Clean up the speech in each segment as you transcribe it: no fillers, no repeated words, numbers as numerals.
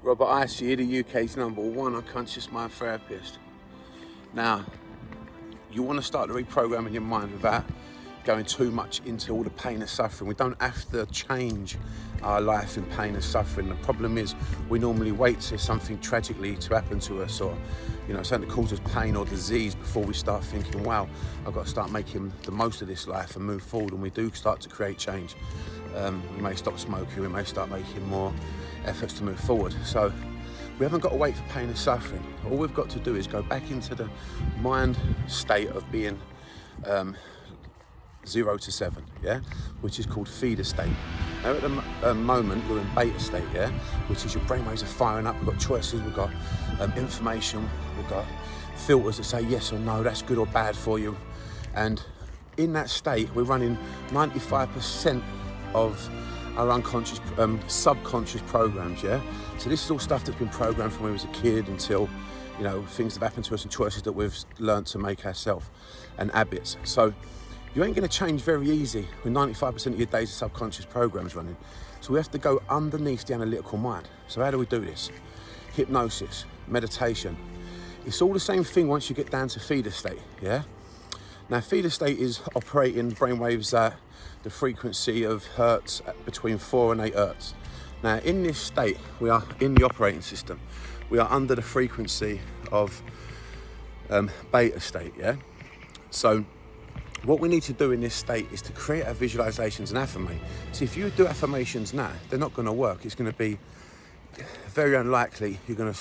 Robert Hisee, the UK's #1 unconscious mind therapist. Now, you want to start reprogramming your mind without going too much into all the pain and suffering. We don't have to change our life in pain and suffering. The problem is we normally wait for something tragically to happen to us, or something that causes pain or disease before we start thinking, wow, I've got to start making the most of this life and move forward. And we do start to create change. We may stop smoking, we may start making more efforts to move forward. So we haven't got to wait for pain and suffering. All we've got to do is go back into the mind state of being 0 to 7, yeah, which is called Theda state. Now at the moment you're in beta state, yeah, which is your brainwaves are firing up. We've got choices, we've got information, we've got filters that say yes or no, that's good or bad for you. And in that state, we're running 95% of our unconscious, subconscious programs, yeah? So this is all stuff that's been programmed from when we was a kid until, things have happened to us and choices that we've learned to make ourselves and habits. So you ain't gonna change very easy with 95% of your days of subconscious programs running. So we have to go underneath the analytical mind. So how do we do this? Hypnosis, meditation. It's all the same thing once you get down to Theda state, yeah? Now Theda state is operating brainwaves at the frequency of hertz between 4 and 8 hertz. Now in this state, we are in the operating system. We are under the frequency of beta state, yeah? So what we need to do in this state is to create our visualizations and affirmate. See, if you do affirmations now, they're not gonna work. It's gonna be very unlikely you're gonna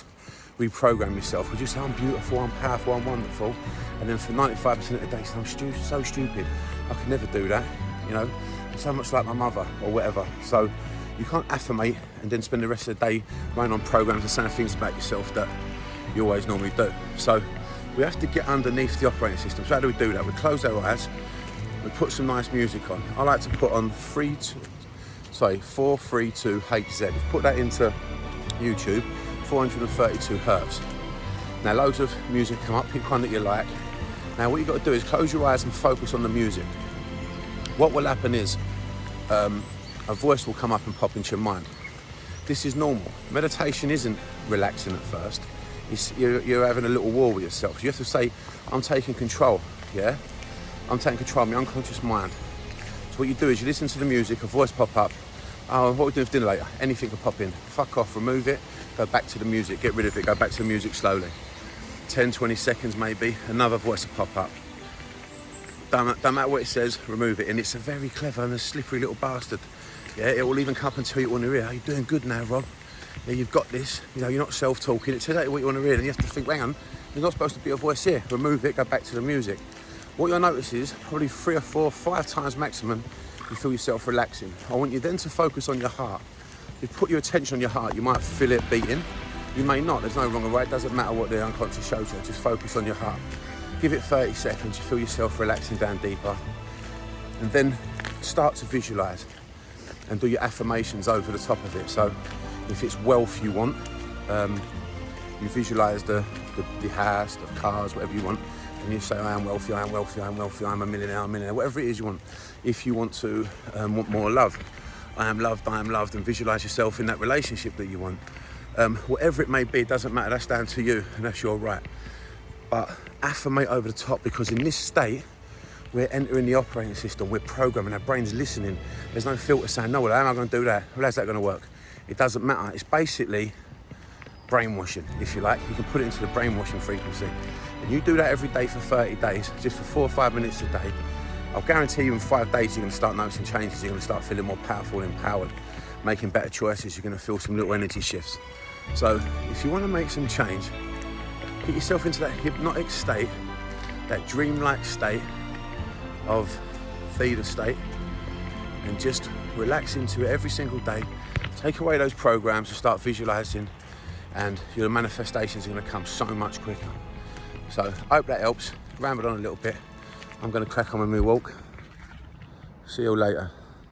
reprogram yourself. Would you say, I'm beautiful, I'm powerful, I'm wonderful, and then for 95% of the day, say, I'm so stupid, I could never do that, I'm so much like my mother, or whatever. So you can't affirmate and then spend the rest of the day running on programs and saying things about yourself that you always normally do. So we have to get underneath the operating system. So how do we do that? We close our eyes, we put some nice music on. I like to put on 432 HZ. Put that into YouTube, 432 hertz. Now loads of music come up, pick one that you like. Now what you've got to do is close your eyes and focus on the music. What will happen is a voice will come up and pop into your mind. This is normal. Meditation isn't relaxing at first. You're having a little war with yourself. You have to say, I'm taking control, yeah? I'm taking control of my unconscious mind. So what you do is you listen to the music, a voice pop up. Oh, what are we doing for dinner later? Anything can pop in. Fuck off, remove it, go back to the music, get rid of it, go back to the music slowly. 10, 20 seconds maybe, another voice will pop up. Don't matter what it says, remove it. And it's a very clever and a slippery little bastard. Yeah, it will even come up and tell you what you want to hear. You're doing good now, Rob. Yeah, you've got this. You're not self-talking. It tells you what you want to hear, and you have to think, hang on, there's not supposed to be a voice here. Remove it, go back to the music. What you'll notice is probably 3 or 4, 5 times maximum, you feel yourself relaxing. I want you then to focus on your heart. You put your attention on your heart, you might feel it beating. You may not, there's no wrong or right, it doesn't matter what the unconscious shows you, just focus on your heart. Give it 30 seconds, you feel yourself relaxing down deeper. And then start to visualise and do your affirmations over the top of it. So if it's wealth you want, you visualise the house, the cars, whatever you want, and you say, I am wealthy, I am wealthy, I am wealthy, I'm a millionaire, whatever it is you want. If you want to want more love, I am loved, and visualise yourself in that relationship that you want. Whatever it may be, it doesn't matter, that's down to you, and that's your right. But affirmate over the top, because in this state, we're entering the operating system, we're programming, our brain's listening. There's no filter saying, no, well, how am I going to do that? Well, how's that going to work? It doesn't matter. It's basically brainwashing, if you like. You can put it into the brainwashing frequency. And you do that every day for 30 days, just for 4 or 5 minutes a day. I'll guarantee you in 5 days, you're going to start noticing changes. You're going to start feeling more powerful and empowered, making better choices. You're going to feel some little energy shifts. So if you want to make some change, get yourself into that hypnotic state, that dreamlike state of Theda state, and just relax into it every single day. Take away those programs and start visualising, and your manifestations are going to come so much quicker. So I hope that helps. Rambled on a little bit. I'm going to crack on with my walk. See you all later.